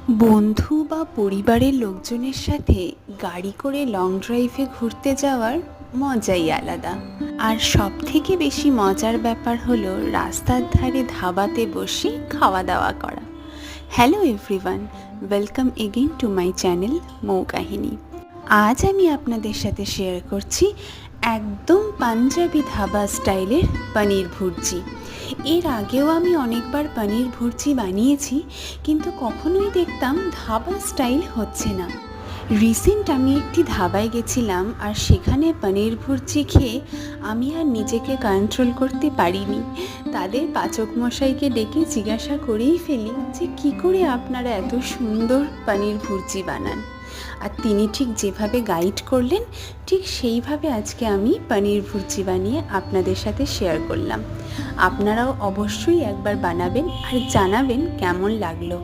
বন্ধু বা পরিবারের লোকজনের সাথে গাড়ি করে লং ড্রাইভে ঘুরতে যাওয়ার মজাই আলাদা। আর সব থেকে বেশি মজার ব্যাপার হলো রাস্তার ধারে ধাবাতে বসে খাওয়া দাওয়া করা। Hello everyone, welcome again to my channel Mou Kahini. আজ আমি আপনাদের সাথে শেয়ার করছি একদম পাঞ্জাবি ধাবা স্টাইলের পনির ভুর্জি। এর আগেও আমি অনেকবার পনির ভুর্জি বানিয়েছি, কিন্তু কখনোই দেখতাম ধাবা স্টাইল হচ্ছে না। রিসেন্ট আমি একটি ধাবায় গেছিলাম, আর সেখানে পনির ভুর্জি খেয়ে আমি আর নিজেকে কন্ট্রোল করতে পারিনি। তাদের পাচক মশাইকে ডেকে জিজ্ঞাসা করেই ফেলি যে কী করে আপনারা এত সুন্দর পনির ভুর্জি বানান। আর তিনি ঠিক যেভাবে গাইড করলেন, ঠিক সেইভাবে আজকে আমি পনির ভুর্জি বানিয়ে আপনাদের সাথে শেয়ার করলাম। আপনারাও অবশ্যই একবার বানাবেন আর জানাবেন কেমন লাগলো।